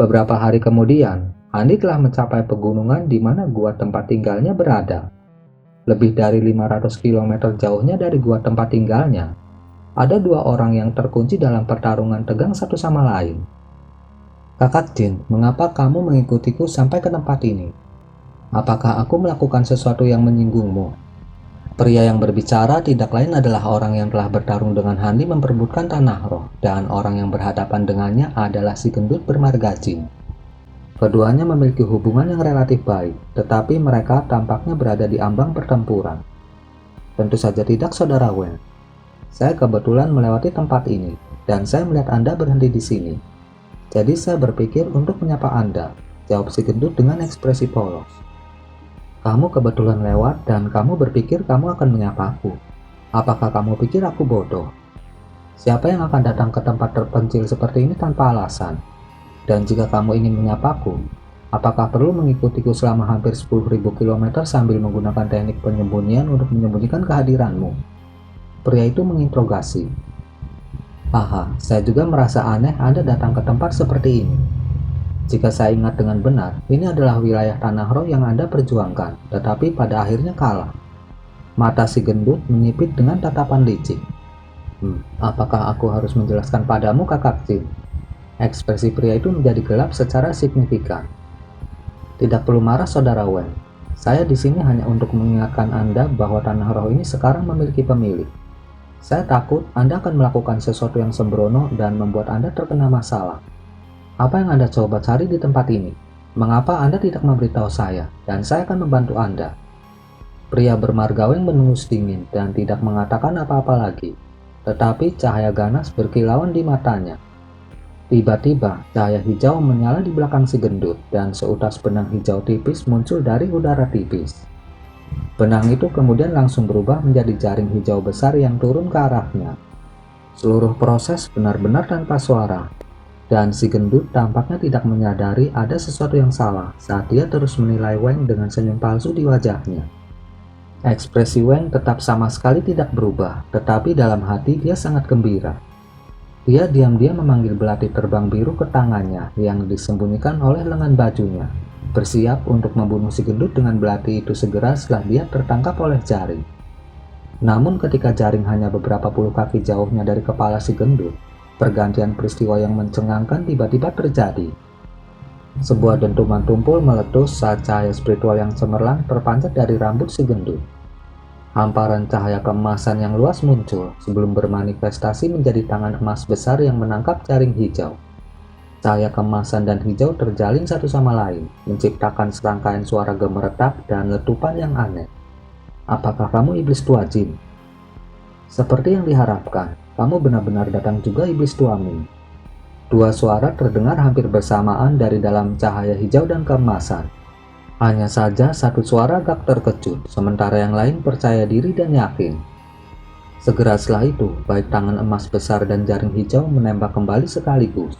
Beberapa hari kemudian, Andi telah mencapai pegunungan di mana gua tempat tinggalnya berada. Lebih dari 500 km jauhnya dari gua tempat tinggalnya, ada dua orang yang terkunci dalam pertarungan tegang satu sama lain. "Kakak Jin, mengapa kamu mengikutiku sampai ke tempat ini? Apakah aku melakukan sesuatu yang menyinggungmu?" Pria yang berbicara tidak lain adalah orang yang telah bertarung dengan Handi memperebutkan tanah roh, dan orang yang berhadapan dengannya adalah si gendut bermarga Jin. Keduanya memiliki hubungan yang relatif baik, tetapi mereka tampaknya berada di ambang pertempuran. "Tentu saja tidak, Saudara Wen. Saya kebetulan melewati tempat ini, dan saya melihat Anda berhenti di sini. Jadi saya berpikir untuk menyapa Anda," jawab si gendut dengan ekspresi polos. "Kamu kebetulan lewat dan kamu berpikir kamu akan menyapaku. Apakah kamu pikir aku bodoh? Siapa yang akan datang ke tempat terpencil seperti ini tanpa alasan? Dan jika kamu ingin menyapaku, apakah perlu mengikutiku selama hampir 10.000 km sambil menggunakan teknik penyembunyian untuk menyembunyikan kehadiranmu?" Pria itu menginterogasi. "Haha, saya juga merasa aneh Anda datang ke tempat seperti ini. Jika saya ingat dengan benar, ini adalah wilayah tanah roh yang Anda perjuangkan, tetapi pada akhirnya kalah." Mata si gendut menyipit dengan tatapan licik. Apakah aku harus menjelaskan padamu, Kakak Jin?" Ekspresi pria itu menjadi gelap secara signifikan. "Tidak perlu marah, Saudara Wen. Saya di sini hanya untuk mengingatkan Anda bahwa tanah roh ini sekarang memiliki pemilik. Saya takut Anda akan melakukan sesuatu yang sembrono dan membuat Anda terkena masalah. Apa yang Anda coba cari di tempat ini? Mengapa Anda tidak memberitahu saya, dan saya akan membantu Anda?" Pria bermarga Wen menengus dingin dan tidak mengatakan apa-apa lagi, tetapi cahaya ganas berkilauan di matanya. Tiba-tiba, cahaya hijau menyala di belakang si gendut, dan seutas benang hijau tipis muncul dari udara tipis. Benang itu kemudian langsung berubah menjadi jaring hijau besar yang turun ke arahnya. Seluruh proses benar-benar tanpa suara, dan si gendut tampaknya tidak menyadari ada sesuatu yang salah saat dia terus menilai Wang dengan senyum palsu di wajahnya. Ekspresi Wang tetap sama sekali tidak berubah, tetapi dalam hati dia sangat gembira. Dia diam-diam memanggil belati terbang biru ke tangannya yang disembunyikan oleh lengan bajunya, bersiap untuk membunuh si gendut dengan belati itu segera setelah dia tertangkap oleh jaring. Namun ketika jaring hanya beberapa puluh kaki jauhnya dari kepala si gendut, pergantian peristiwa yang mencengangkan tiba-tiba terjadi. Sebuah dentuman tumpul meletus saat cahaya spiritual yang cemerlang terpancar dari rambut si gendut. Hamparan cahaya keemasan yang luas muncul sebelum bermanifestasi menjadi tangan emas besar yang menangkap jaring hijau. Cahaya keemasan dan hijau terjalin satu sama lain, menciptakan serangkaian suara gemeretak dan letupan yang aneh. "Apakah kamu iblis tua Jin?" "Seperti yang diharapkan, kamu benar-benar datang juga iblis tua Ming." Dua suara terdengar hampir bersamaan dari dalam cahaya hijau dan keemasan. Hanya saja satu suara agak terkejut, sementara yang lain percaya diri dan yakin. Segera setelah itu, baik tangan emas besar dan jaring hijau menembak kembali sekaligus.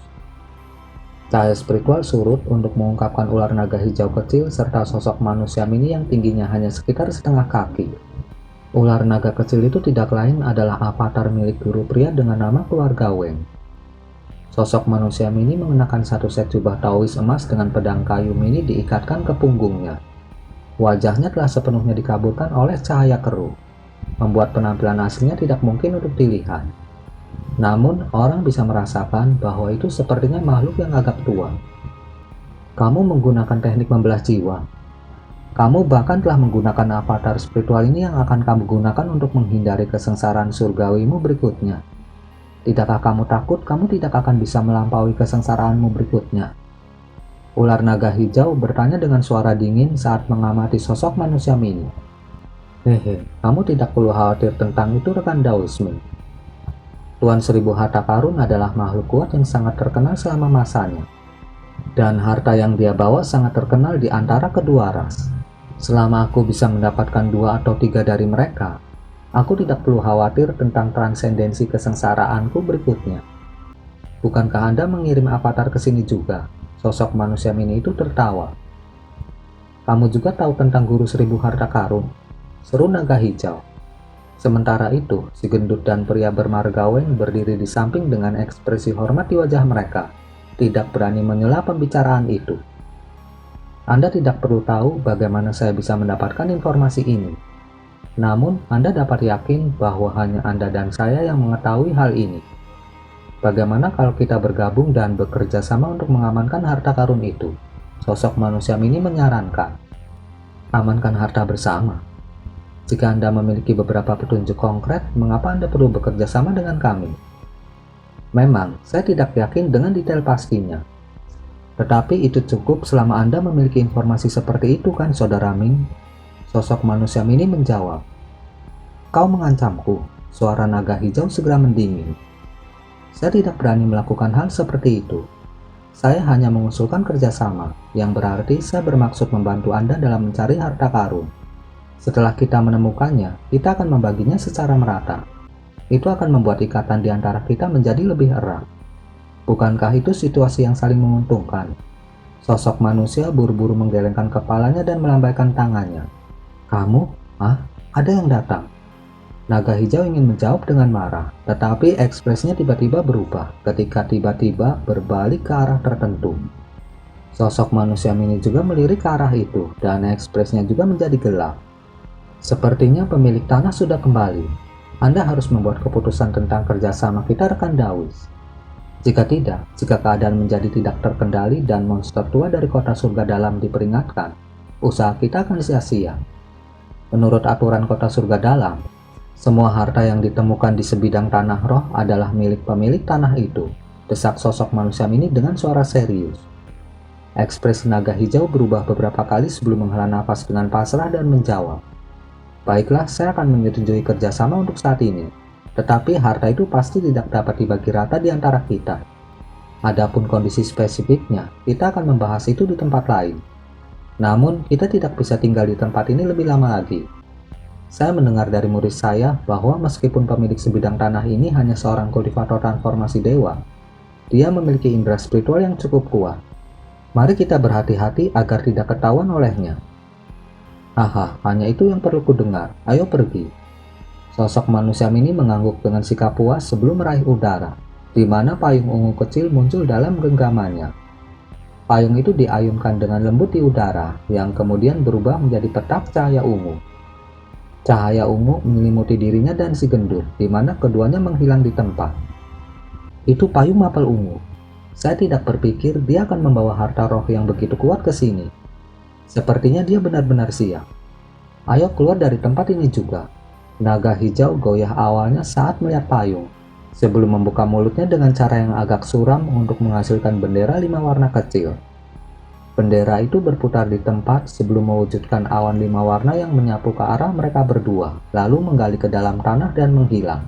Cahaya spiritual surut untuk mengungkapkan ular naga hijau kecil serta sosok manusia mini yang tingginya hanya sekitar setengah kaki. Ular naga kecil itu tidak lain adalah avatar milik guru pria dengan nama keluarga Wang. Sosok manusia mini mengenakan satu set jubah Taois emas dengan pedang kayu mini diikatkan ke punggungnya. Wajahnya telah sepenuhnya dikaburkan oleh cahaya keruh, membuat penampilan aslinya tidak mungkin untuk dilihat. Namun, orang bisa merasakan bahwa itu sepertinya makhluk yang agak tua. "Kamu menggunakan teknik membelah jiwa. Kamu bahkan telah menggunakan avatar spiritual ini yang akan kamu gunakan untuk menghindari kesengsaraan surgawimu berikutnya. Tidakkah kamu takut kamu tidak akan bisa melampaui kesengsaraanmu berikutnya?" Ular naga hijau bertanya dengan suara dingin saat mengamati sosok manusia mini. "Hehe, kamu tidak perlu khawatir tentang itu rekan Daoisme. Tuan Seribu Harta Karun adalah makhluk kuat yang sangat terkenal selama masanya. Dan harta yang dia bawa sangat terkenal di antara kedua ras. Selama aku bisa mendapatkan 2 atau 3 dari mereka, aku tidak perlu khawatir tentang transendensi kesengsaraanku berikutnya." "Bukankah Anda mengirim avatar ke sini juga?" Sosok manusia mini itu tertawa. "Kamu juga tahu tentang Guru Seribu Harta Karun?" seru naga hijau. Sementara itu, si gendut dan pria bermarga Wang berdiri di samping dengan ekspresi hormat di wajah mereka, tidak berani menyela pembicaraan itu. Anda tidak perlu tahu bagaimana saya bisa mendapatkan informasi ini. Namun, Anda dapat yakin bahwa hanya Anda dan saya yang mengetahui hal ini. Bagaimana kalau kita bergabung dan bekerja sama untuk mengamankan harta karun itu? Sosok manusia mini menyarankan. Amankan harta bersama. Jika Anda memiliki beberapa petunjuk konkret, mengapa Anda perlu bekerja sama dengan kami? Memang, saya tidak yakin dengan detail pastinya. Tetapi itu cukup selama Anda memiliki informasi seperti itu kan, Saudara Ming? Sosok manusia mini menjawab. Kau mengancamku, suara naga hijau segera mendingin. Saya tidak berani melakukan hal seperti itu. Saya hanya mengusulkan kerjasama, yang berarti saya bermaksud membantu Anda dalam mencari harta karun. Setelah kita menemukannya, kita akan membaginya secara merata. Itu akan membuat ikatan di antara kita menjadi lebih erat. Bukankah itu situasi yang saling menguntungkan? Sosok manusia buru-buru menggelengkan kepalanya dan melambaikan tangannya. Kamu? Ada yang datang. Naga hijau ingin menjawab dengan marah, tetapi ekspresinya tiba-tiba berubah ketika tiba-tiba berbalik ke arah tertentu. Sosok manusia mini juga melirik ke arah itu, dan ekspresinya juga menjadi gelap. Sepertinya pemilik tanah sudah kembali. Anda harus membuat keputusan tentang kerjasama kita, rekan Dawis. Jika tidak, jika keadaan menjadi tidak terkendali dan monster tua dari kota surga dalam diperingatkan, usaha kita akan sia-sia. Menurut aturan kota surga dalam, semua harta yang ditemukan di sebidang tanah roh adalah milik pemilik tanah itu, desak sosok manusia mini dengan suara serius. Ekspresi naga hijau berubah beberapa kali sebelum menghela nafas dengan pasrah dan menjawab. Baiklah, saya akan menyetujui kerjasama untuk saat ini, tetapi harta itu pasti tidak dapat dibagi rata di antara kita. Adapun kondisi spesifiknya, kita akan membahas itu di tempat lain. Namun, kita tidak bisa tinggal di tempat ini lebih lama lagi. Saya mendengar dari murid saya bahwa meskipun pemilik sebidang tanah ini hanya seorang kultivator transformasi dewa, dia memiliki indera spiritual yang cukup kuat. Mari kita berhati-hati agar tidak ketahuan olehnya. Haha, hanya itu yang perlu kudengar. Ayo pergi. Sosok manusia mini mengangguk dengan sikap puas sebelum meraih udara, di mana payung ungu kecil muncul dalam genggamannya. Payung itu diayunkan dengan lembut di udara, yang kemudian berubah menjadi petak cahaya ungu. Cahaya ungu menyelimuti dirinya dan si gendut, di mana keduanya menghilang di tempat. Itu payung mapel ungu. Saya tidak berpikir dia akan membawa harta roh yang begitu kuat ke sini. Sepertinya dia benar-benar siap. Ayo keluar dari tempat ini juga. Naga hijau goyah awalnya saat melihat payung, sebelum membuka mulutnya dengan cara yang agak suram untuk menghasilkan bendera 5 warna kecil. Bendera itu berputar di tempat sebelum mewujudkan awan 5 warna yang menyapu ke arah mereka berdua, lalu menggali ke dalam tanah dan menghilang.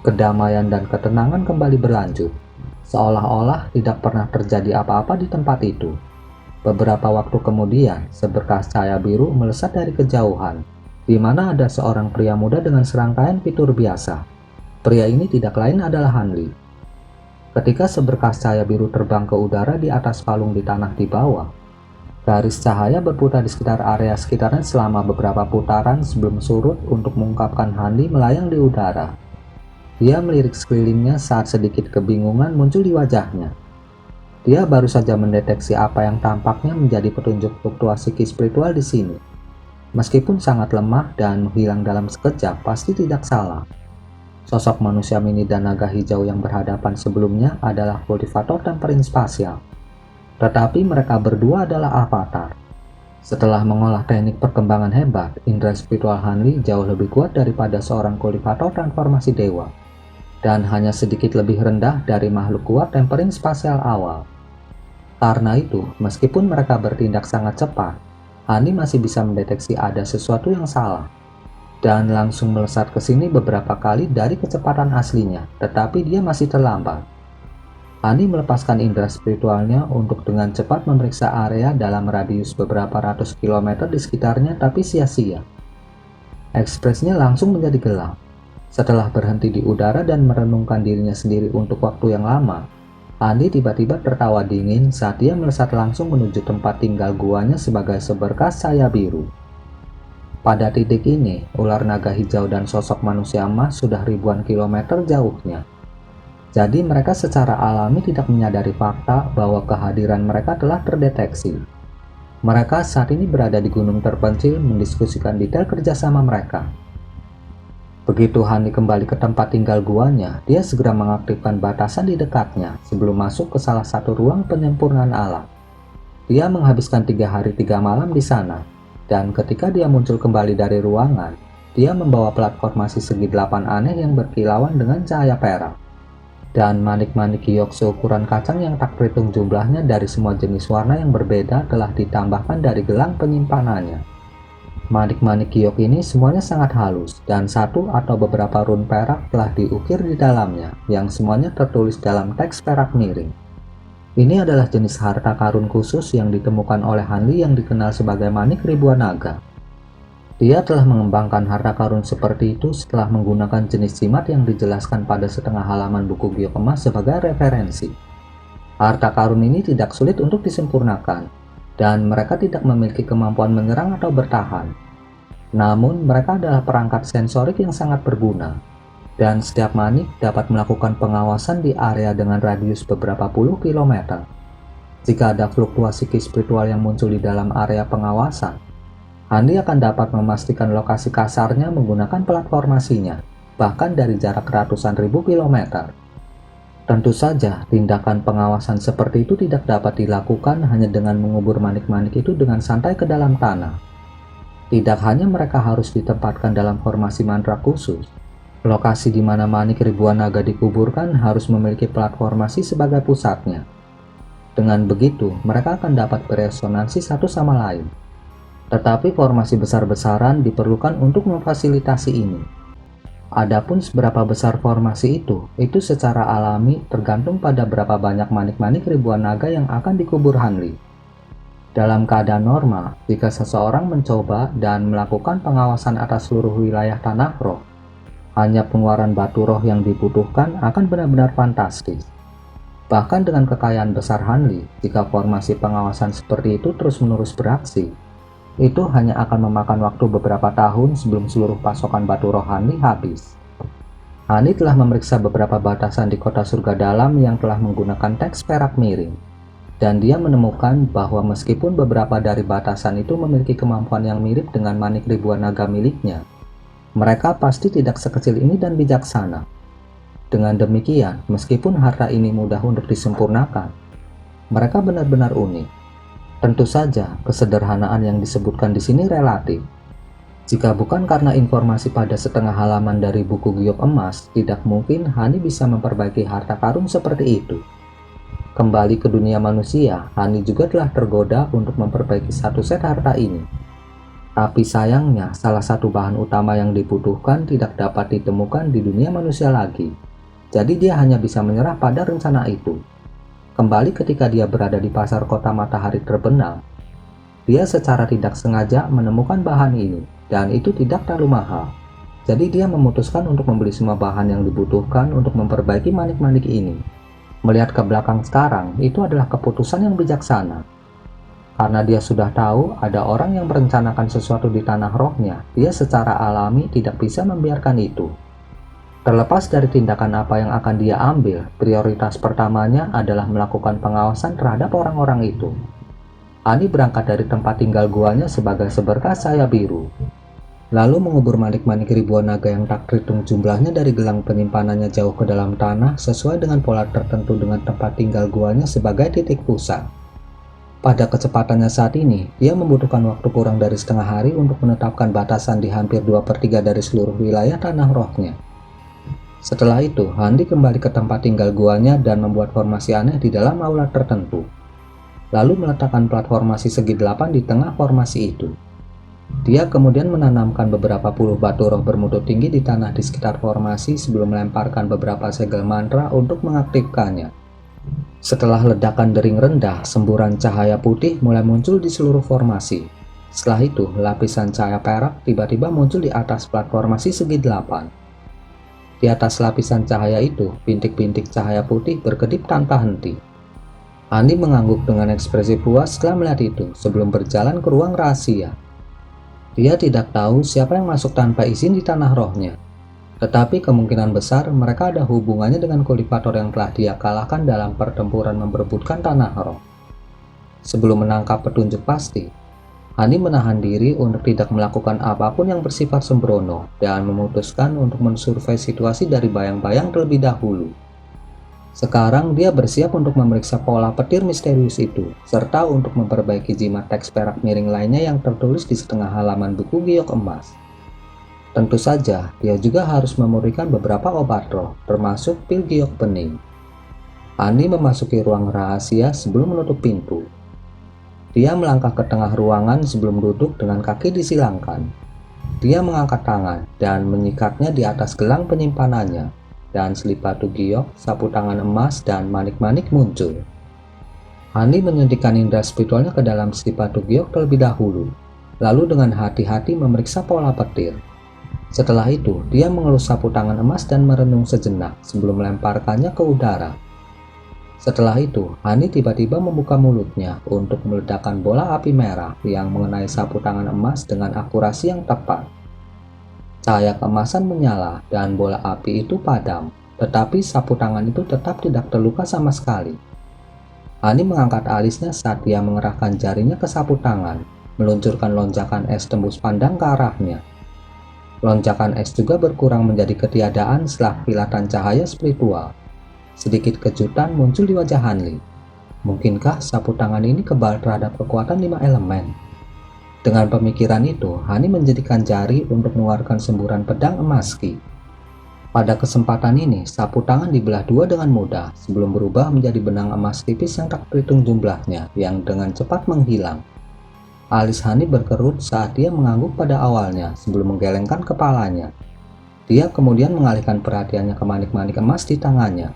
Kedamaian dan ketenangan kembali berlanjut, seolah-olah tidak pernah terjadi apa-apa di tempat itu. Beberapa waktu kemudian, seberkas cahaya biru melesat dari kejauhan, di mana ada seorang pria muda dengan serangkaian fitur biasa. Pria ini tidak lain adalah Hanli. Ketika seberkas cahaya biru terbang ke udara di atas palung di tanah di bawah, garis cahaya berputar di sekitar area sekitarnya selama beberapa putaran sebelum surut untuk mengungkapkan Hanli melayang di udara. Dia melirik sekelilingnya saat sedikit kebingungan muncul di wajahnya. Dia baru saja mendeteksi apa yang tampaknya menjadi petunjuk fluktuasi ki spiritual di sini. Meskipun sangat lemah dan menghilang dalam sekejap, pasti tidak salah. Sosok manusia mini dan naga hijau yang berhadapan sebelumnya adalah kultivator tempering spasial. Tetapi mereka berdua adalah avatar. Setelah mengolah teknik perkembangan hebat, indera spiritual Hanli jauh lebih kuat daripada seorang kultivator transformasi dewa, dan hanya sedikit lebih rendah dari makhluk kuat tempering spasial awal. Karena itu, meskipun mereka bertindak sangat cepat, Hanli masih bisa mendeteksi ada sesuatu yang salah, dan langsung melesat ke sini beberapa kali dari kecepatan aslinya, tetapi dia masih terlambat. Hanli melepaskan indera spiritualnya untuk dengan cepat memeriksa area dalam radius beberapa ratus kilometer di sekitarnya, tapi sia-sia. Ekspresinya langsung menjadi gelap. Setelah berhenti di udara dan merenungkan dirinya sendiri untuk waktu yang lama, Hanli tiba-tiba tertawa dingin saat dia melesat langsung menuju tempat tinggal guanya sebagai seberkas cahaya biru. Pada titik ini, ular naga hijau dan sosok manusia emas sudah ribuan kilometer jauhnya. Jadi mereka secara alami tidak menyadari fakta bahwa kehadiran mereka telah terdeteksi. Mereka saat ini berada di gunung terpencil mendiskusikan detail kerjasama mereka. Begitu Hani kembali ke tempat tinggal guanya, dia segera mengaktifkan batasan di dekatnya sebelum masuk ke salah satu ruang penyempurnaan alam. Dia menghabiskan 3 hari 3 malam di sana, dan ketika dia muncul kembali dari ruangan, dia membawa platformasi segi 8 aneh yang berkilauan dengan cahaya perak. Dan manik-manik giok seukuran kacang yang tak terhitung jumlahnya dari semua jenis warna yang berbeda telah ditambahkan dari gelang penyimpanannya. Manik-manik giok ini semuanya sangat halus, dan satu atau beberapa rune perak telah diukir di dalamnya, yang semuanya tertulis dalam teks perak miring. Ini adalah jenis harta karun khusus yang ditemukan oleh Hanli yang dikenal sebagai manik ribuan naga. Dia telah mengembangkan harta karun seperti itu setelah menggunakan jenis jimat yang dijelaskan pada setengah halaman buku giok emas sebagai referensi. Harta karun ini tidak sulit untuk disempurnakan, dan mereka tidak memiliki kemampuan menyerang atau bertahan. Namun, mereka adalah perangkat sensorik yang sangat berguna, dan setiap manik dapat melakukan pengawasan di area dengan radius beberapa puluh kilometer. Jika ada fluktuasi ki spiritual yang muncul di dalam area pengawasan, Handi akan dapat memastikan lokasi kasarnya menggunakan platformasinya, bahkan dari jarak ratusan ribu kilometer. Tentu saja, tindakan pengawasan seperti itu tidak dapat dilakukan hanya dengan mengubur manik-manik itu dengan santai ke dalam tanah. Tidak hanya mereka harus ditempatkan dalam formasi mantra khusus, lokasi di mana manik ribuan naga dikuburkan harus memiliki platformasi sebagai pusatnya. Dengan begitu, mereka akan dapat beresonansi satu sama lain. Tetapi formasi besar-besaran diperlukan untuk memfasilitasi ini. Adapun seberapa besar formasi itu secara alami tergantung pada berapa banyak manik-manik ribuan naga yang akan dikubur Hanli. Dalam keadaan normal, jika seseorang mencoba dan melakukan pengawasan atas seluruh wilayah tanah roh, hanya pengeluaran batu roh yang dibutuhkan akan benar-benar fantastis. Bahkan dengan kekayaan besar Hanli, jika formasi pengawasan seperti itu terus-menerus beraksi, itu hanya akan memakan waktu beberapa tahun sebelum seluruh pasokan batu roh Hanli habis. Hani telah memeriksa beberapa batasan di kota surga dalam yang telah menggunakan teks perak miring, dan dia menemukan bahwa meskipun beberapa dari batasan itu memiliki kemampuan yang mirip dengan manik ribuan naga miliknya, mereka pasti tidak sekecil ini dan bijaksana. Dengan demikian, meskipun harta ini mudah untuk disempurnakan, mereka benar-benar unik. Tentu saja, kesederhanaan yang disebutkan di sini relatif. Jika bukan karena informasi pada setengah halaman dari buku giok emas, tidak mungkin Hani bisa memperbaiki harta karun seperti itu. Kembali ke dunia manusia, Hani juga telah tergoda untuk memperbaiki satu set harta ini. Tapi sayangnya, salah satu bahan utama yang dibutuhkan tidak dapat ditemukan di dunia manusia lagi. Jadi dia hanya bisa menyerah pada rencana itu. Kembali ketika dia berada di pasar kota matahari terbenam, dia secara tidak sengaja menemukan bahan ini, dan itu tidak terlalu mahal. Jadi dia memutuskan untuk membeli semua bahan yang dibutuhkan untuk memperbaiki manik-manik ini. Melihat ke belakang sekarang, itu adalah keputusan yang bijaksana. Karena dia sudah tahu ada orang yang merencanakan sesuatu di tanah rohnya, dia secara alami tidak bisa membiarkan itu. Terlepas dari tindakan apa yang akan dia ambil, prioritas pertamanya adalah melakukan pengawasan terhadap orang-orang itu. Hani berangkat dari tempat tinggal guanya sebagai seberkas cahaya biru, lalu mengubur manik-manik ribuan naga yang tak terhitung jumlahnya dari gelang penyimpanannya jauh ke dalam tanah sesuai dengan pola tertentu dengan tempat tinggal guanya sebagai titik pusat. Pada kecepatannya saat ini, dia membutuhkan waktu kurang dari setengah hari untuk menetapkan batasan di hampir 2/3 dari seluruh wilayah tanah rohnya. Setelah itu, Handi kembali ke tempat tinggal guanya dan membuat formasi aneh di dalam aula tertentu. Lalu meletakkan platformasi segi 8 di tengah formasi itu. Dia kemudian menanamkan beberapa puluh batu roh bermutu tinggi di tanah di sekitar formasi sebelum melemparkan beberapa segel mantra untuk mengaktifkannya. Setelah ledakan dering rendah, semburan cahaya putih mulai muncul di seluruh formasi. Setelah itu, lapisan cahaya perak tiba-tiba muncul di atas platformasi segi 8. Di atas lapisan cahaya itu, bintik-bintik cahaya putih berkedip tanpa henti. Andi mengangguk dengan ekspresi puas setelah melihat itu sebelum berjalan ke ruang rahasia. Dia tidak tahu siapa yang masuk tanpa izin di tanah rohnya. Tetapi kemungkinan besar mereka ada hubungannya dengan kultivator yang telah dia kalahkan dalam pertempuran memperebutkan tanah roh. Sebelum menangkap petunjuk pasti, Hani menahan diri untuk tidak melakukan apapun yang bersifat sembrono dan memutuskan untuk mensurvei situasi dari bayang-bayang terlebih dahulu. Sekarang dia bersiap untuk memeriksa pola petir misterius itu, serta untuk memperbaiki jimat teks perak miring lainnya yang tertulis di setengah halaman buku giok emas. Tentu saja, dia juga harus memurnikan beberapa obat roh, termasuk pil giok bening. Hani memasuki ruang rahasia sebelum menutup pintu. Dia melangkah ke tengah ruangan sebelum duduk dengan kaki disilangkan. Dia mengangkat tangan dan menyikatnya di atas gelang penyimpanannya, dan selip batu giok, sapu tangan emas, dan manik-manik muncul. Hani menyuntikkan indera spiritualnya ke dalam selip batu giok terlebih dahulu, lalu dengan hati-hati memeriksa pola petir. Setelah itu, dia mengelus sapu tangan emas dan merenung sejenak sebelum melemparkannya ke udara. Setelah itu, Hani tiba-tiba membuka mulutnya untuk meledakkan bola api merah yang mengenai sapu tangan emas dengan akurasi yang tepat. Cahaya keemasan menyala dan bola api itu padam, tetapi sapu tangan itu tetap tidak terluka sama sekali. Hani mengangkat alisnya saat dia mengerahkan jarinya ke sapu tangan, meluncurkan lonjakan es tembus pandang ke arahnya. Lonjakan es juga berkurang menjadi ketiadaan setelah kilatan cahaya spiritual. Sedikit kejutan muncul di wajah Hanli. Mungkinkah sapu tangan ini kebal terhadap kekuatan 5 elemen? Dengan pemikiran itu, Hani menjadikan jari untuk mengeluarkan semburan pedang emas Ki. Pada kesempatan ini, sapu tangan dibelah dua dengan mudah sebelum berubah menjadi benang emas tipis yang tak terhitung jumlahnya yang dengan cepat menghilang. Alis Hani berkerut saat dia mengangguk pada awalnya sebelum menggelengkan kepalanya. Dia kemudian mengalihkan perhatiannya ke manik-manik emas di tangannya.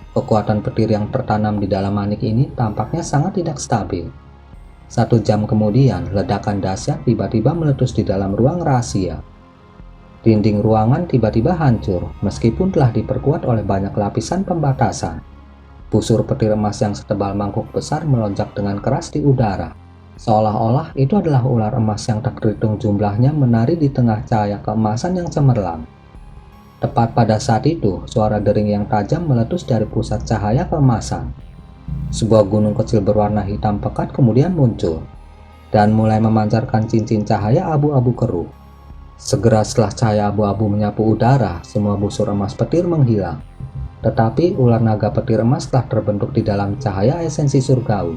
Kekuatan petir yang tertanam di dalam manik ini tampaknya sangat tidak stabil. 1 jam kemudian, ledakan dahsyat tiba-tiba meletus di dalam ruang rahasia. Dinding ruangan tiba-tiba hancur, meskipun telah diperkuat oleh banyak lapisan pembatasan. Busur petir emas yang setebal mangkuk besar melonjak dengan keras di udara. Seolah-olah itu adalah ular emas yang tak terhitung jumlahnya menari di tengah cahaya keemasan yang cemerlang. Tepat pada saat itu, suara dering yang tajam meletus dari pusat cahaya keemasan. Sebuah gunung kecil berwarna hitam pekat kemudian muncul, dan mulai memancarkan cincin cahaya abu-abu keruh. Segera setelah cahaya abu-abu menyapu udara, semua busur emas petir menghilang. Tetapi ular naga petir emas telah terbentuk di dalam cahaya esensi surgawi.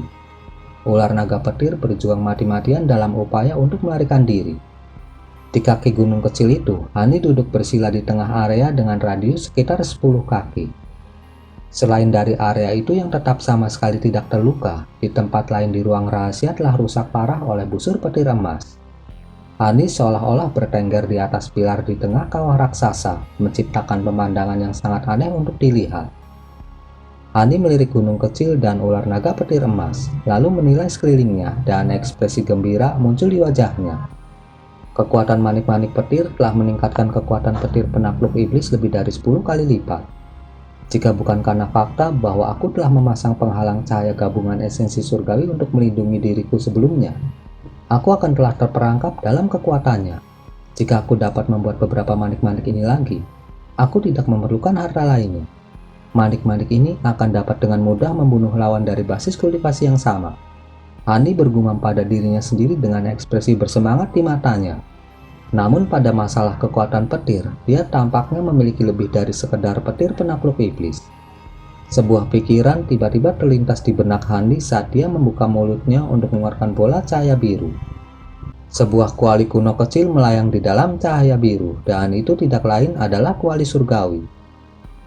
Ular naga petir berjuang mati-matian dalam upaya untuk melarikan diri. Di kaki gunung kecil itu, Hani duduk bersila di tengah area dengan radius sekitar 10 kaki. Selain dari area itu yang tetap sama sekali tidak terluka, di tempat lain di ruang rahasia telah rusak parah oleh busur petir emas. Hani seolah-olah bertengger di atas pilar di tengah kawah raksasa, menciptakan pemandangan yang sangat aneh untuk dilihat. Hani melirik gunung kecil dan ular naga petir emas, lalu menilai sekelilingnya dan ekspresi gembira muncul di wajahnya. Kekuatan manik-manik petir telah meningkatkan kekuatan petir penakluk iblis lebih dari 10 kali lipat. Jika bukan karena fakta bahwa aku telah memasang penghalang cahaya gabungan esensi surgawi untuk melindungi diriku sebelumnya, aku akan telah terperangkap dalam kekuatannya. Jika aku dapat membuat beberapa manik-manik ini lagi, aku tidak memerlukan harta lainnya. Manik-manik ini akan dapat dengan mudah membunuh lawan dari basis kultivasi yang sama. Hani bergumam pada dirinya sendiri dengan ekspresi bersemangat di matanya. Namun pada masalah kekuatan petir, dia tampaknya memiliki lebih dari sekedar petir penakluk iblis. Sebuah pikiran tiba-tiba terlintas di benak Hani saat dia membuka mulutnya untuk mengeluarkan bola cahaya biru. Sebuah kuali kuno kecil melayang di dalam cahaya biru, dan itu tidak lain adalah kuali surgawi.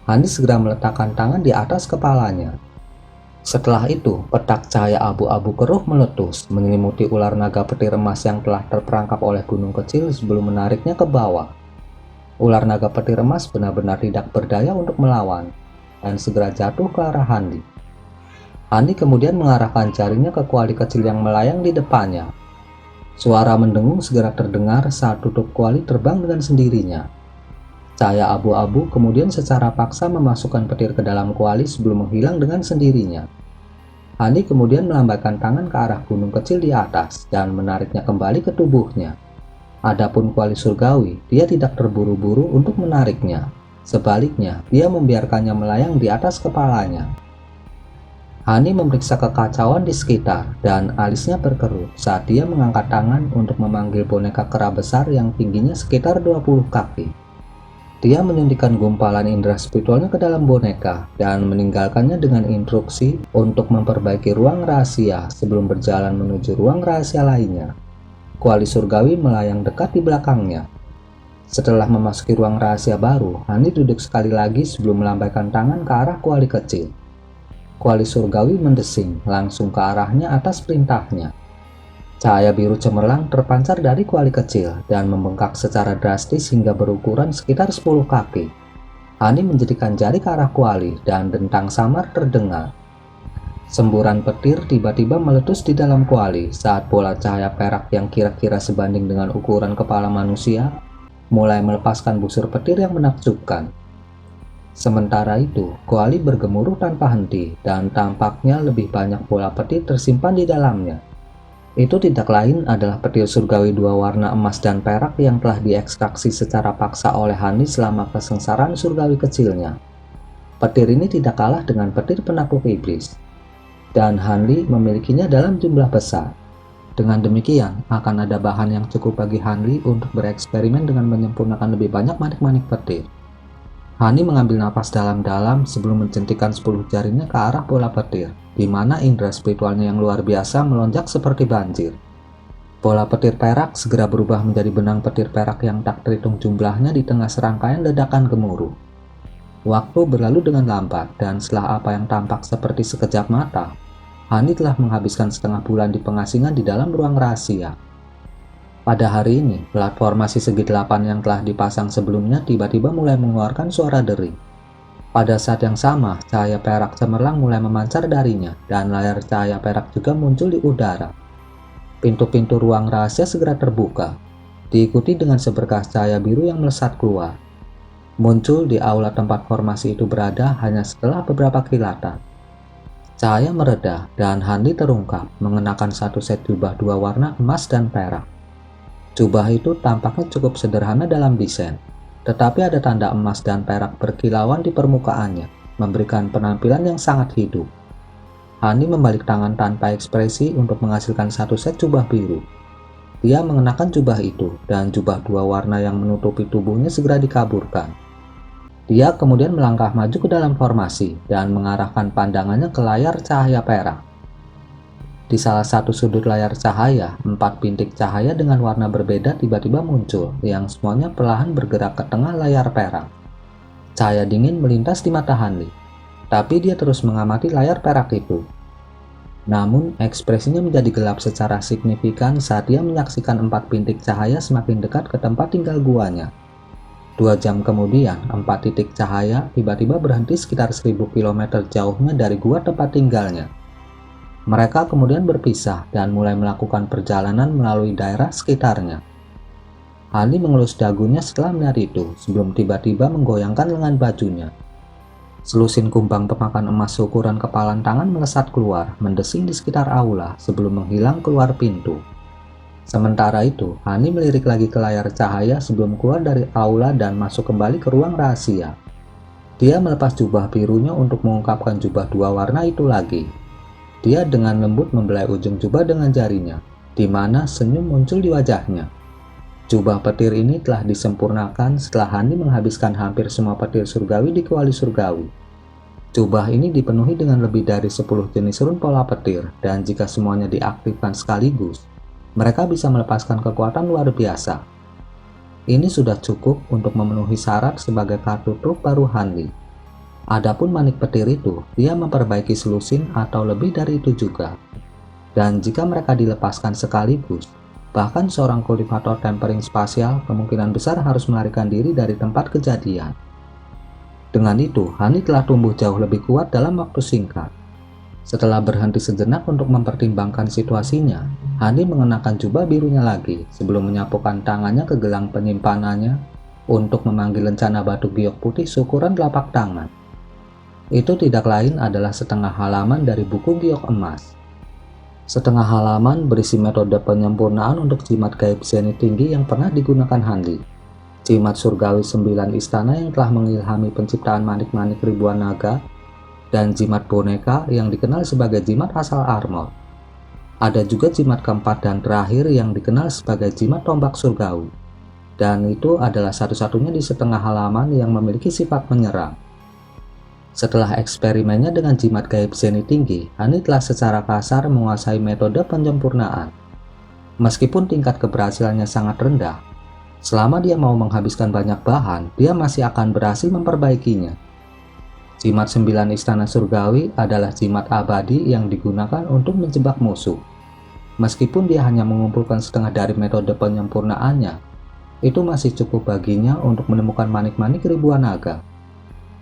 Hani segera meletakkan tangan di atas kepalanya. Setelah itu, petak cahaya abu-abu keruh meletus, menyelimuti ular naga petir emas yang telah terperangkap oleh gunung kecil sebelum menariknya ke bawah. Ular naga petir emas benar-benar tidak berdaya untuk melawan, dan segera jatuh ke arah Hani. Hani kemudian mengarahkan jarinya ke kuali kecil yang melayang di depannya. Suara mendengung segera terdengar saat tutup kuali terbang dengan sendirinya. Cahaya abu-abu kemudian secara paksa memasukkan petir ke dalam kuali sebelum menghilang dengan sendirinya. Hani kemudian melambaikan tangan ke arah gunung kecil di atas dan menariknya kembali ke tubuhnya. Adapun kuali surgawi, dia tidak terburu-buru untuk menariknya. Sebaliknya, dia membiarkannya melayang di atas kepalanya. Hani memeriksa kekacauan di sekitar dan alisnya berkerut saat dia mengangkat tangan untuk memanggil boneka kera besar yang tingginya sekitar 20 kaki. Dia menyuntikkan gumpalan indera spiritualnya ke dalam boneka dan meninggalkannya dengan instruksi untuk memperbaiki ruang rahasia sebelum berjalan menuju ruang rahasia lainnya. Kuali surgawi melayang dekat di belakangnya. Setelah memasuki ruang rahasia baru, Hani duduk sekali lagi sebelum melambaikan tangan ke arah kuali kecil. Kuali surgawi mendesing langsung ke arahnya atas perintahnya. Cahaya biru cemerlang terpancar dari kuali kecil dan membengkak secara drastis hingga berukuran sekitar 10 kaki. Hani menjadikan jari ke arah kuali dan dentang samar terdengar. Semburan petir tiba-tiba meletus di dalam kuali saat bola cahaya perak yang kira-kira sebanding dengan ukuran kepala manusia mulai melepaskan busur petir yang menakjubkan. Sementara itu, kuali bergemuruh tanpa henti dan tampaknya lebih banyak bola petir tersimpan di dalamnya. Itu tidak lain adalah petir surgawi dua warna emas dan perak yang telah diekstraksi secara paksa oleh Hani selama kesengsaraan surgawi kecilnya. Petir ini tidak kalah dengan petir penakluk iblis, dan Hanli memilikinya dalam jumlah besar. Dengan demikian, akan ada bahan yang cukup bagi Hanli untuk bereksperimen dengan menyempurnakan lebih banyak manik-manik petir. Hani mengambil napas dalam-dalam sebelum mencentikkan 10 jarinya ke arah bola petir, di mana indera spiritualnya yang luar biasa melonjak seperti banjir. Bola petir perak segera berubah menjadi benang petir perak yang tak terhitung jumlahnya di tengah serangkaian ledakan gemuruh. Waktu berlalu dengan lambat, dan setelah apa yang tampak seperti sekejap mata, Hani telah menghabiskan setengah bulan di pengasingan di dalam ruang rahasia. Pada hari ini, platform segi 8 yang telah dipasang sebelumnya tiba-tiba mulai mengeluarkan suara dering. Pada saat yang sama, cahaya perak cemerlang mulai memancar darinya, dan layar cahaya perak juga muncul di udara. Pintu-pintu ruang rahasia segera terbuka, diikuti dengan seberkas cahaya biru yang melesat keluar. Muncul di aula tempat formasi itu berada hanya setelah beberapa kilatan. Cahaya mereda, dan Hanli terungkap mengenakan satu set jubah dua warna emas dan perak. Jubah itu tampaknya cukup sederhana dalam desain, tetapi ada tanda emas dan perak berkilauan di permukaannya, memberikan penampilan yang sangat hidup. Hani membalik tangan tanpa ekspresi untuk menghasilkan satu set jubah biru. Dia mengenakan jubah itu, dan jubah dua warna yang menutupi tubuhnya segera dikaburkan. Dia kemudian melangkah maju ke dalam formasi dan mengarahkan pandangannya ke layar cahaya perak. Di salah satu sudut layar cahaya, 4 bintik cahaya dengan warna berbeda tiba-tiba muncul, yang semuanya perlahan bergerak ke tengah layar perak. Cahaya dingin melintas di mata Hanli, tapi dia terus mengamati layar perak itu. Namun, ekspresinya menjadi gelap secara signifikan saat dia menyaksikan 4 bintik cahaya semakin dekat ke tempat tinggal guanya. 2 jam kemudian, 4 titik cahaya tiba-tiba berhenti sekitar 1000 km jauhnya dari gua tempat tinggalnya. Mereka kemudian berpisah dan mulai melakukan perjalanan melalui daerah sekitarnya. Hani mengelus dagunya setelah melihat itu sebelum tiba-tiba menggoyangkan lengan bajunya. Selusin kumbang pemakan emas ukuran kepalan tangan melesat keluar, mendesing di sekitar aula sebelum menghilang keluar pintu. Sementara itu, Hani melirik lagi ke layar cahaya sebelum keluar dari aula dan masuk kembali ke ruang rahasia. Dia melepas jubah birunya untuk mengungkapkan jubah dua warna itu lagi. Dia dengan lembut membelai ujung jubah dengan jarinya, di mana senyum muncul di wajahnya. Jubah petir ini telah disempurnakan setelah Hani menghabiskan hampir semua petir surgawi di kuali surgawi. Jubah ini dipenuhi dengan lebih dari 10 jenis rune pola petir, dan jika semuanya diaktifkan sekaligus, mereka bisa melepaskan kekuatan luar biasa. Ini sudah cukup untuk memenuhi syarat sebagai kartu truf baru Hanli. Adapun manik petir itu, dia memperbaiki selusin atau lebih dari itu juga. Dan jika mereka dilepaskan sekaligus, bahkan seorang kultivator tempering spasial kemungkinan besar harus melarikan diri dari tempat kejadian. Dengan itu, Hani telah tumbuh jauh lebih kuat dalam waktu singkat. Setelah berhenti sejenak untuk mempertimbangkan situasinya, Hani mengenakan jubah birunya lagi sebelum menyapukan tangannya ke gelang penyimpanannya untuk memanggil lencana batu giok putih seukuran telapak tangan. Itu tidak lain adalah setengah halaman dari buku giok emas. Setengah halaman berisi metode penyempurnaan untuk jimat gaib zenit tinggi yang pernah digunakan Hanli. Jimat surgawi 9 istana yang telah mengilhami penciptaan manik-manik ribuan naga, dan jimat boneka yang dikenal sebagai jimat asal armor. Ada juga jimat keempat dan terakhir yang dikenal sebagai jimat tombak surgawi. Dan itu adalah satu-satunya di setengah halaman yang memiliki sifat menyerang. Setelah eksperimennya dengan jimat gaib zenit tinggi, Hani telah secara kasar menguasai metode penyempurnaan. Meskipun tingkat keberhasilannya sangat rendah, selama dia mau menghabiskan banyak bahan, dia masih akan berhasil memperbaikinya. Jimat 9 istana surgawi adalah jimat abadi yang digunakan untuk menjebak musuh. Meskipun dia hanya mengumpulkan setengah dari metode penyempurnaannya, itu masih cukup baginya untuk menemukan manik-manik ribuan naga.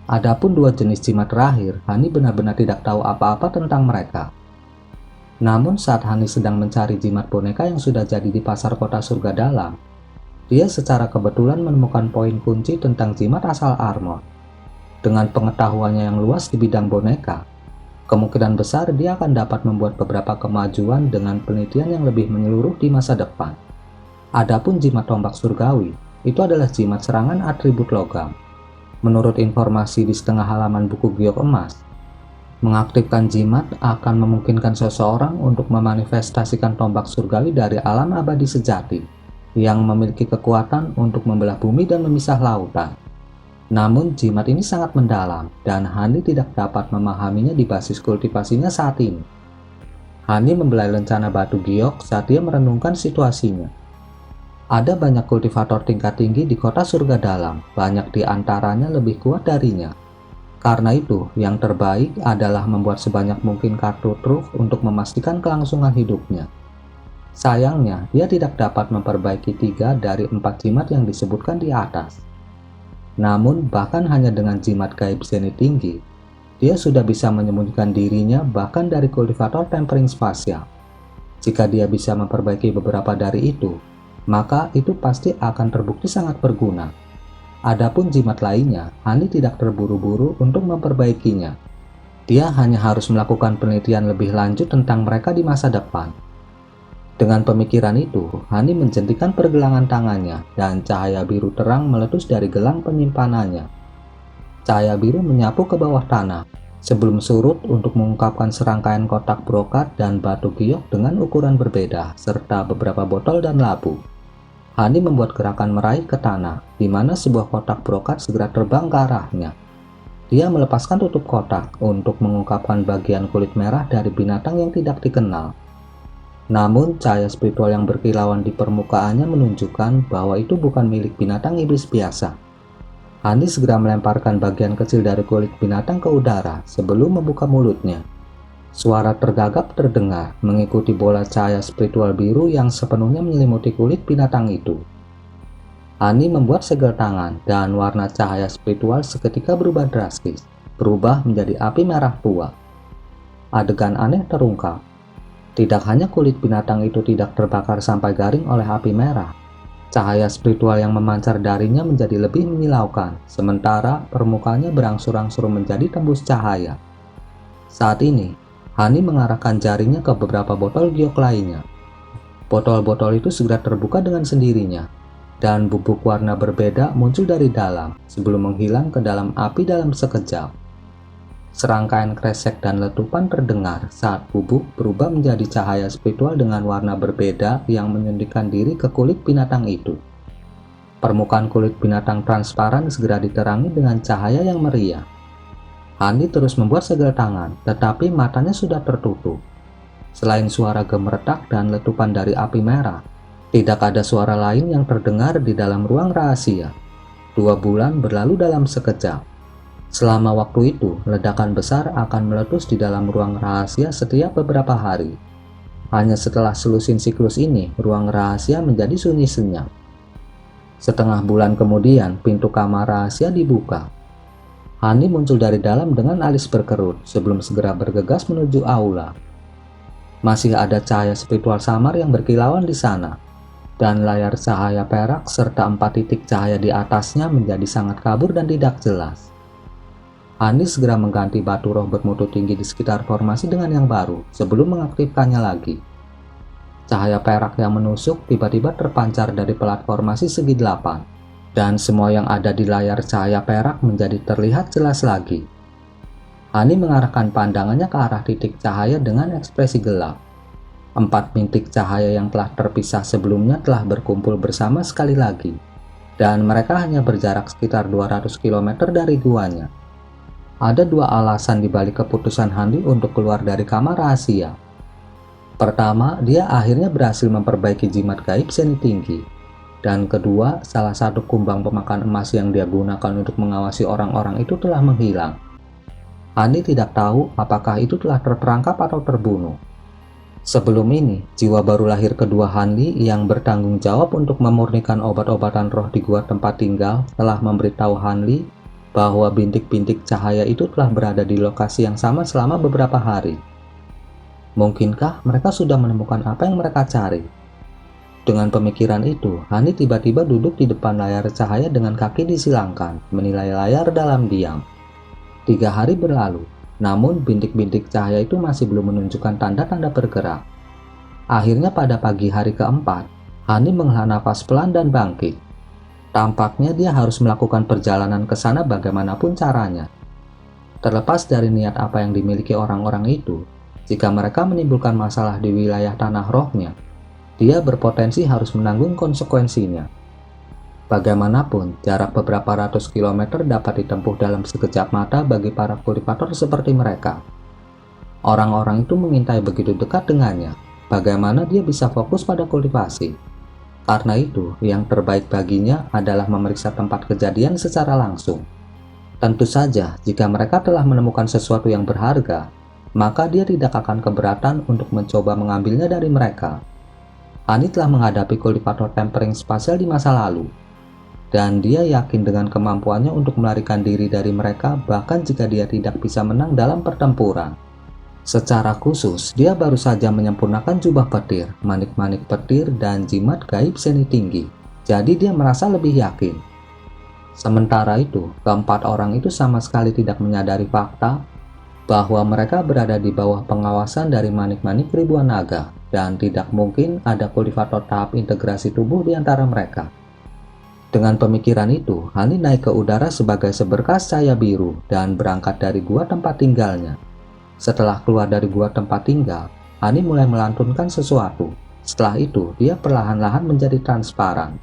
Adapun dua jenis jimat terakhir, Hani benar-benar tidak tahu apa-apa tentang mereka. Namun saat Hani sedang mencari jimat boneka yang sudah jadi di pasar kota surga dalam, dia secara kebetulan menemukan poin kunci tentang jimat asal armor. Dengan pengetahuannya yang luas di bidang boneka, kemungkinan besar dia akan dapat membuat beberapa kemajuan dengan penelitian yang lebih menyeluruh di masa depan. Adapun jimat tombak surgawi, itu adalah jimat serangan atribut logam. Menurut informasi di setengah halaman buku giok emas, mengaktifkan jimat akan memungkinkan seseorang untuk memanifestasikan tombak surgawi dari alam abadi sejati, yang memiliki kekuatan untuk membelah bumi dan memisah lautan. Namun jimat ini sangat mendalam, dan Hani tidak dapat memahaminya di basis kultivasinya saat ini. Hani membelai lencana batu giok saat dia merenungkan situasinya. Ada banyak kultivator tingkat tinggi di kota surga dalam, banyak di antaranya lebih kuat darinya. Karena itu, yang terbaik adalah membuat sebanyak mungkin kartu truf untuk memastikan kelangsungan hidupnya. Sayangnya, dia tidak dapat memperbaiki 3 dari 4 jimat yang disebutkan di atas. Namun, bahkan hanya dengan jimat gaib zenit tinggi, dia sudah bisa menyembunyikan dirinya bahkan dari kultivator tempering spasial. Jika dia bisa memperbaiki beberapa dari itu, maka itu pasti akan terbukti sangat berguna. Adapun jimat lainnya, Hani tidak terburu-buru untuk memperbaikinya. Dia hanya harus melakukan penelitian lebih lanjut tentang mereka di masa depan. Dengan pemikiran itu, Hani menjentikan pergelangan tangannya dan cahaya biru terang meletus dari gelang penyimpanannya. Cahaya biru menyapu ke bawah tanah sebelum surut untuk mengungkapkan serangkaian kotak brokat dan batu giok dengan ukuran berbeda serta beberapa botol dan labu. Hani membuat gerakan meraih ke tanah, di mana sebuah kotak brokat segera terbang ke arahnya. Dia melepaskan tutup kotak untuk mengungkapkan bagian kulit merah dari binatang yang tidak dikenal. Namun, cahaya spiritual yang berkilauan di permukaannya menunjukkan bahwa itu bukan milik binatang iblis biasa. Hani segera melemparkan bagian kecil dari kulit binatang ke udara sebelum membuka mulutnya. Suara tergagap terdengar mengikuti bola cahaya spiritual biru yang sepenuhnya menyelimuti kulit binatang itu. Hani membuat segel tangan dan warna cahaya spiritual seketika berubah drastis, berubah menjadi api merah tua. Adegan aneh terungkap. Tidak hanya kulit binatang itu tidak terbakar sampai garing oleh api merah, cahaya spiritual yang memancar darinya menjadi lebih menyilaukan, sementara permukaannya berangsur-angsur menjadi tembus cahaya. Saat ini, Hani mengarahkan jarinya ke beberapa botol giok lainnya. Botol-botol itu segera terbuka dengan sendirinya, dan bubuk warna berbeda muncul dari dalam sebelum menghilang ke dalam api dalam sekejap. Serangkaian kresek dan letupan terdengar saat bubuk berubah menjadi cahaya spiritual dengan warna berbeda yang menyuntikkan diri ke kulit binatang itu. Permukaan kulit binatang transparan segera diterangi dengan cahaya yang meriah. Hani terus membuat segel tangan, tetapi matanya sudah tertutup. Selain suara gemeretak dan letupan dari api merah, tidak ada suara lain yang terdengar di dalam ruang rahasia. 2 bulan berlalu dalam sekejap. Selama waktu itu, ledakan besar akan meletus di dalam ruang rahasia setiap beberapa hari. Hanya setelah selusin siklus ini, ruang rahasia menjadi sunyi senyap. Setengah bulan kemudian, pintu kamar rahasia dibuka. Hani muncul dari dalam dengan alis berkerut sebelum segera bergegas menuju aula. Masih ada cahaya spiritual samar yang berkilauan di sana, dan layar cahaya perak serta 4 titik cahaya di atasnya menjadi sangat kabur dan tidak jelas. Hani segera mengganti batu roh bermutu tinggi di sekitar formasi dengan yang baru sebelum mengaktifkannya lagi. Cahaya perak yang menusuk tiba-tiba terpancar dari pelat formasi segi 8, dan semua yang ada di layar cahaya perak menjadi terlihat jelas lagi. Hani mengarahkan pandangannya ke arah titik cahaya dengan ekspresi gelap. 4 bintik cahaya yang telah terpisah sebelumnya telah berkumpul bersama sekali lagi, dan mereka hanya berjarak sekitar 200 km dari guanya. Ada dua alasan di balik keputusan Hani untuk keluar dari kamar rahasia. Pertama, dia akhirnya berhasil memperbaiki jimat gaib seni tinggi. Dan kedua, salah satu kumbang pemakan emas yang dia gunakan untuk mengawasi orang-orang itu telah menghilang. Hani tidak tahu apakah itu telah terperangkap atau terbunuh. Sebelum ini, jiwa baru lahir kedua Hani yang bertanggung jawab untuk memurnikan obat-obatan roh di gua tempat tinggal telah memberitahu Hanli bahwa bintik-bintik cahaya itu telah berada di lokasi yang sama selama beberapa hari. Mungkinkah mereka sudah menemukan apa yang mereka cari? Dengan pemikiran itu, Hani tiba-tiba duduk di depan layar cahaya dengan kaki disilangkan, menilai layar dalam diam. 3 hari berlalu, namun bintik-bintik cahaya itu masih belum menunjukkan tanda-tanda bergerak. Akhirnya pada pagi hari keempat, Hani menghela nafas pelan dan bangkit. Tampaknya dia harus melakukan perjalanan ke sana bagaimanapun caranya. Terlepas dari niat apa yang dimiliki orang-orang itu, jika mereka menimbulkan masalah di wilayah tanah rohnya, dia berpotensi harus menanggung konsekuensinya. Bagaimanapun, jarak beberapa ratus kilometer dapat ditempuh dalam sekejap mata bagi para kultivator seperti mereka. Orang-orang itu mengintai begitu dekat dengannya, bagaimana dia bisa fokus pada kultivasi. Karena itu, yang terbaik baginya adalah memeriksa tempat kejadian secara langsung. Tentu saja, jika mereka telah menemukan sesuatu yang berharga, maka dia tidak akan keberatan untuk mencoba mengambilnya dari mereka. Hani telah menghadapi kultivator tempering spasial di masa lalu, dan dia yakin dengan kemampuannya untuk melarikan diri dari mereka bahkan jika dia tidak bisa menang dalam pertempuran. Secara khusus, dia baru saja menyempurnakan jubah petir, manik-manik petir, dan jimat gaib seni tinggi. Jadi dia merasa lebih yakin. Sementara itu, keempat orang itu sama sekali tidak menyadari fakta bahwa mereka berada di bawah pengawasan dari manik-manik ribuan naga, dan tidak mungkin ada kultivator tahap integrasi tubuh di antara mereka. Dengan pemikiran itu, Hani naik ke udara sebagai seberkas cahaya biru dan berangkat dari gua tempat tinggalnya. Setelah keluar dari gua tempat tinggal, Hani mulai melantunkan sesuatu. Setelah itu, dia perlahan-lahan menjadi transparan.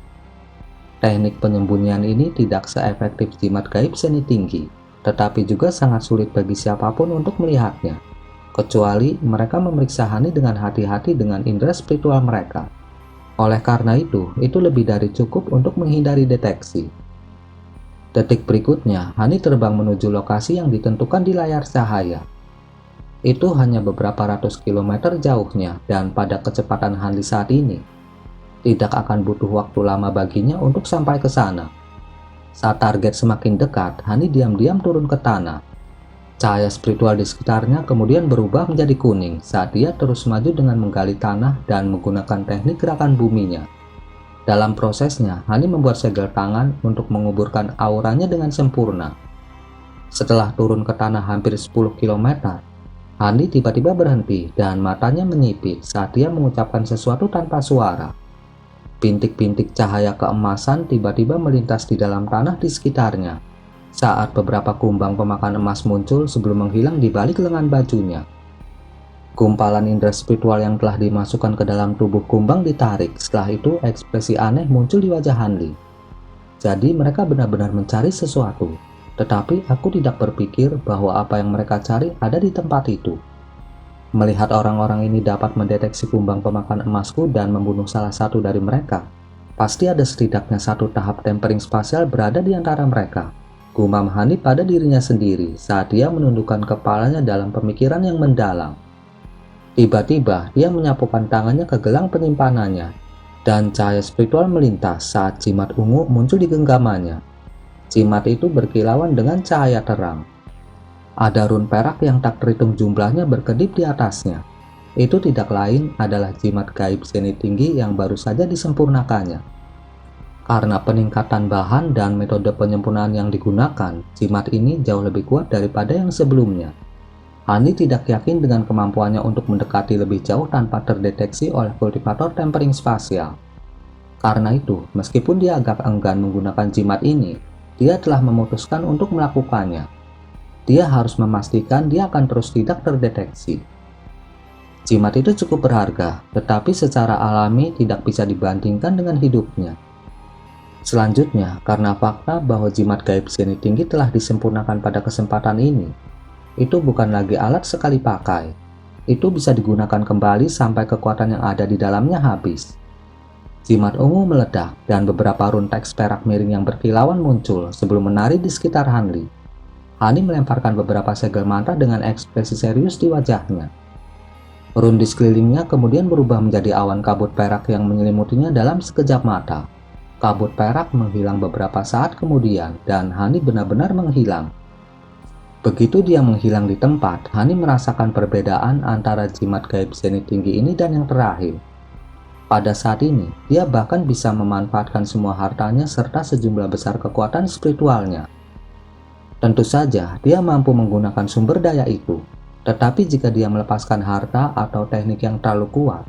Teknik penyembunyian ini tidak seefektif jimat gaib seni tinggi, tetapi juga sangat sulit bagi siapapun untuk melihatnya, kecuali mereka memeriksa Hani dengan hati-hati dengan indera spiritual mereka. Oleh karena itu lebih dari cukup untuk menghindari deteksi. Detik berikutnya, Hani terbang menuju lokasi yang ditentukan di layar cahaya. Itu hanya beberapa ratus kilometer jauhnya, dan pada kecepatan Hanli saat ini, tidak akan butuh waktu lama baginya untuk sampai ke sana. Saat target semakin dekat, Hani diam-diam turun ke tanah. Cahaya spiritual di sekitarnya kemudian berubah menjadi kuning saat dia terus maju dengan menggali tanah dan menggunakan teknik gerakan buminya. Dalam prosesnya, Hani membuat segel tangan untuk menguburkan auranya dengan sempurna. Setelah turun ke tanah hampir 10 km, Hani tiba-tiba berhenti dan matanya menyipit saat dia mengucapkan sesuatu tanpa suara. Bintik-bintik cahaya keemasan tiba-tiba melintas di dalam tanah di sekitarnya, saat beberapa kumbang pemakan emas muncul sebelum menghilang di balik lengan bajunya. Gumpalan indera spiritual yang telah dimasukkan ke dalam tubuh kumbang ditarik. Setelah itu, ekspresi aneh muncul di wajah Hanli. Jadi mereka benar-benar mencari sesuatu, tetapi aku tidak berpikir bahwa apa yang mereka cari ada di tempat itu. Melihat orang-orang ini dapat mendeteksi kumbang pemakan emasku dan membunuh salah satu dari mereka, pasti ada setidaknya satu tahap tempering spasial berada di antara mereka. Gumam Hani pada dirinya sendiri saat dia menundukkan kepalanya dalam pemikiran yang mendalam. Tiba-tiba dia menyapukan tangannya ke gelang penyimpanannya, dan cahaya spiritual melintas saat jimat ungu muncul di genggamannya. Jimat itu berkilauan dengan cahaya terang. Ada run perak yang tak terhitung jumlahnya berkedip di atasnya. Itu tidak lain adalah jimat gaib seni tinggi yang baru saja disempurnakannya. Karena peningkatan bahan dan metode penyempurnaan yang digunakan, jimat ini jauh lebih kuat daripada yang sebelumnya. Hani tidak yakin dengan kemampuannya untuk mendekati lebih jauh tanpa terdeteksi oleh kultivator tempering spasial. Karena itu, meskipun dia agak enggan menggunakan jimat ini, dia telah memutuskan untuk melakukannya. Dia harus memastikan dia akan terus tidak terdeteksi. Jimat itu cukup berharga, tetapi secara alami tidak bisa dibandingkan dengan hidupnya. Selanjutnya, karena fakta bahwa jimat gaib seni tinggi telah disempurnakan pada kesempatan ini, itu bukan lagi alat sekali pakai. Itu bisa digunakan kembali sampai kekuatan yang ada di dalamnya habis. Jimat ungu meledak dan beberapa rune teks perak miring yang berkilauan muncul sebelum menari di sekitar Hanli. Hani melemparkan beberapa segel mantra dengan ekspresi serius di wajahnya. Rune di sekelilingnya kemudian berubah menjadi awan kabut perak yang menyelimutinya dalam sekejap mata. Kabut perak menghilang beberapa saat kemudian dan Hani benar-benar menghilang. Begitu dia menghilang di tempat, Hani merasakan perbedaan antara jimat gaib seni tinggi ini dan yang terakhir. Pada saat ini, dia bahkan bisa memanfaatkan semua hartanya serta sejumlah besar kekuatan spiritualnya. Tentu saja, dia mampu menggunakan sumber daya itu. Tetapi jika dia melepaskan harta atau teknik yang terlalu kuat,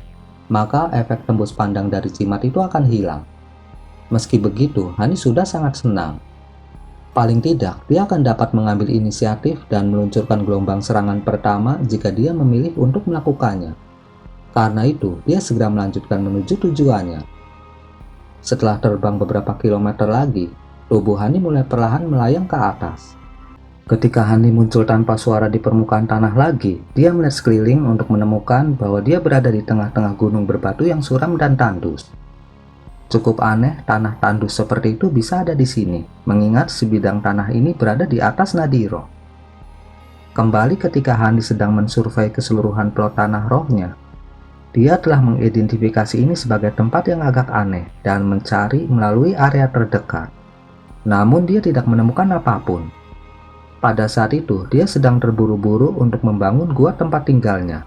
maka efek tembus pandang dari jimat itu akan hilang. Meski begitu, Hani sudah sangat senang. Paling tidak, dia akan dapat mengambil inisiatif dan meluncurkan gelombang serangan pertama jika dia memilih untuk melakukannya. Karena itu, dia segera melanjutkan menuju tujuannya. Setelah terbang beberapa kilometer lagi, tubuh Hani mulai perlahan melayang ke atas. Ketika Hani muncul tanpa suara di permukaan tanah lagi, dia melihat sekeliling untuk menemukan bahwa dia berada di tengah-tengah gunung berbatu yang suram dan tandus. Cukup aneh, tanah tandus seperti itu bisa ada di sini, mengingat sebidang tanah ini berada di atas Nadiro. Kembali ketika Hani sedang mensurvei keseluruhan plot tanah rohnya, dia telah mengidentifikasi ini sebagai tempat yang agak aneh dan mencari melalui area terdekat. Namun dia tidak menemukan apapun. Pada saat itu, dia sedang terburu-buru untuk membangun gua tempat tinggalnya.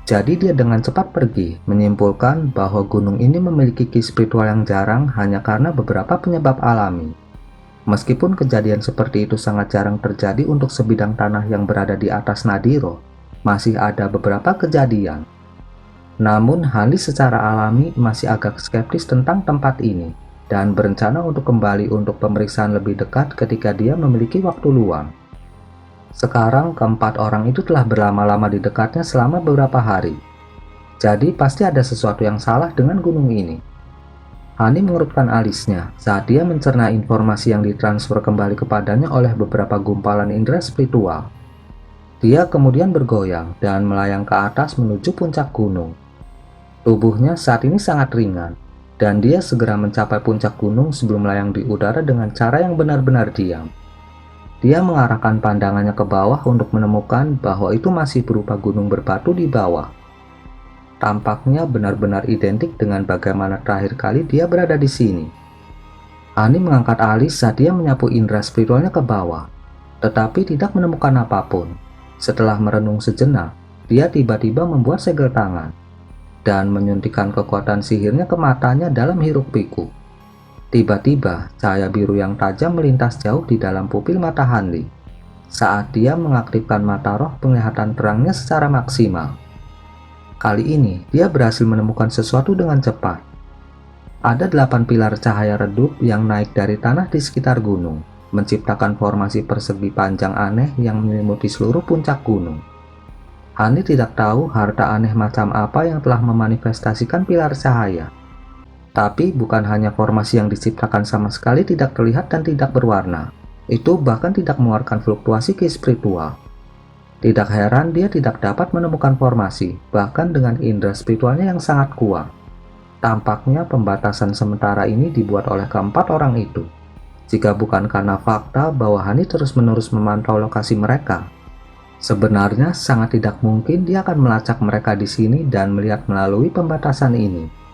Jadi dia dengan cepat pergi, menyimpulkan bahwa gunung ini memiliki ki spiritual yang jarang hanya karena beberapa penyebab alami. Meskipun kejadian seperti itu sangat jarang terjadi untuk sebidang tanah yang berada di atas Nadiro, masih ada beberapa kejadian. Namun Hani secara alami masih agak skeptis tentang tempat ini dan berencana untuk kembali untuk pemeriksaan lebih dekat ketika dia memiliki waktu luang. Sekarang keempat orang itu telah berlama-lama di dekatnya selama beberapa hari. Jadi pasti ada sesuatu yang salah dengan gunung ini. Hani mengerutkan alisnya saat dia mencerna informasi yang ditransfer kembali kepadanya oleh beberapa gumpalan indera spiritual. Dia kemudian bergoyang dan melayang ke atas menuju puncak gunung. Tubuhnya saat ini sangat ringan, dan dia segera mencapai puncak gunung sebelum melayang di udara dengan cara yang benar-benar diam. Dia mengarahkan pandangannya ke bawah untuk menemukan bahwa itu masih berupa gunung berbatu di bawah. Tampaknya benar-benar identik dengan bagaimana terakhir kali dia berada di sini. Hani mengangkat alis saat dia menyapu indera spiritualnya ke bawah, tetapi tidak menemukan apapun. Setelah merenung sejenak, dia tiba-tiba membuat segel tangan dan menyuntikkan kekuatan sihirnya ke matanya dalam hiruk-pikuk. Tiba-tiba, cahaya biru yang tajam melintas jauh di dalam pupil mata Hanli. Saat dia mengaktifkan mata roh, penglihatan terangnya secara maksimal. Kali ini, dia berhasil menemukan sesuatu dengan cepat. Ada 8 pilar cahaya redup yang naik dari tanah di sekitar gunung, menciptakan formasi persegi panjang aneh yang menyelimuti seluruh puncak gunung. Hani tidak tahu harta aneh macam apa yang telah memanifestasikan pilar cahaya. Tapi bukan hanya formasi yang diciptakan sama sekali tidak terlihat dan tidak berwarna. Itu bahkan tidak mengeluarkan fluktuasi ki spiritual. Tidak heran dia tidak dapat menemukan formasi, bahkan dengan indera spiritualnya yang sangat kuat. Tampaknya pembatasan sementara ini dibuat oleh keempat orang itu. Jika bukan karena fakta bahwa Hani terus-menerus memantau lokasi mereka, sebenarnya sangat tidak mungkin dia akan melacak mereka di sini dan melihat melalui pembatasan ini.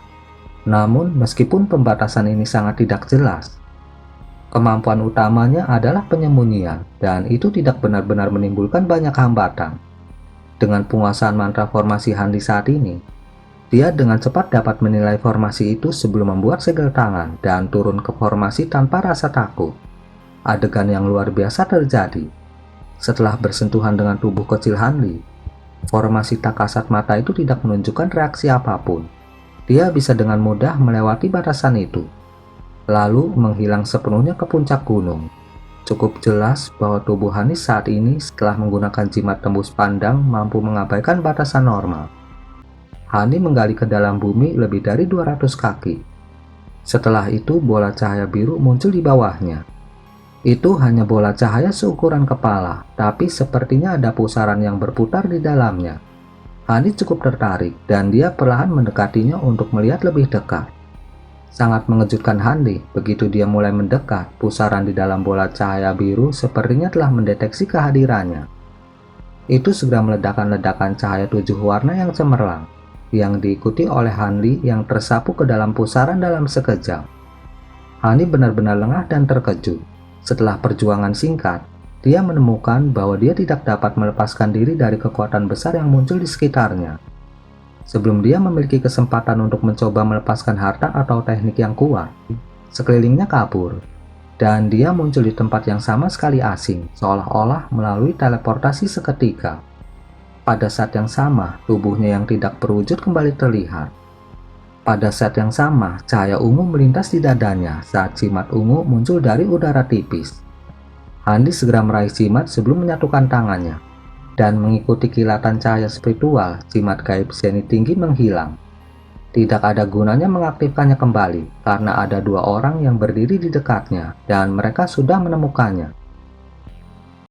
Namun, meskipun pembatasan ini sangat tidak jelas, kemampuan utamanya adalah penyembunyian, dan itu tidak benar-benar menimbulkan banyak hambatan. Dengan penguasaan mantra formasi Hanli saat ini, Dia dengan cepat dapat menilai formasi itu sebelum membuat segel tangan dan turun ke formasi tanpa rasa takut. Adegan yang luar biasa terjadi. Setelah bersentuhan dengan tubuh kecil Hanli, formasi tak kasat mata itu tidak menunjukkan reaksi apapun. Dia bisa dengan mudah melewati batasan itu, lalu menghilang sepenuhnya ke puncak gunung. Cukup jelas bahwa tubuh Hanli saat ini setelah menggunakan jimat tembus pandang mampu mengabaikan batasan normal. Hanli menggali ke dalam bumi lebih dari 200 kaki. Setelah itu bola cahaya biru muncul di bawahnya. Itu hanya bola cahaya seukuran kepala, tapi sepertinya ada pusaran yang berputar di dalamnya. Hanli cukup tertarik dan dia perlahan mendekatinya untuk melihat lebih dekat. Sangat mengejutkan Hanli, begitu dia mulai mendekat, pusaran di dalam bola cahaya biru sepertinya telah mendeteksi kehadirannya. Itu segera meledakkan ledakan cahaya 7 warna yang cemerlang, yang diikuti oleh Hanli yang tersapu ke dalam pusaran dalam sekejap. Hanli benar-benar lengah dan terkejut. Setelah perjuangan singkat, dia menemukan bahwa dia tidak dapat melepaskan diri dari kekuatan besar yang muncul di sekitarnya. Sebelum dia memiliki kesempatan untuk mencoba melepaskan harta atau teknik yang kuat, sekelilingnya kabur, dan dia muncul di tempat yang sama sekali asing, seolah-olah melalui teleportasi seketika. Pada saat yang sama, tubuhnya yang tidak berwujud kembali terlihat. Pada saat yang sama, cahaya ungu melintas di dadanya saat jimat ungu muncul dari udara tipis. Hanli segera meraih jimat sebelum menyatukan tangannya, dan mengikuti kilatan cahaya spiritual, jimat gaib zenith tinggi menghilang. Tidak ada gunanya mengaktifkannya kembali, karena ada 2 orang yang berdiri di dekatnya, dan mereka sudah menemukannya.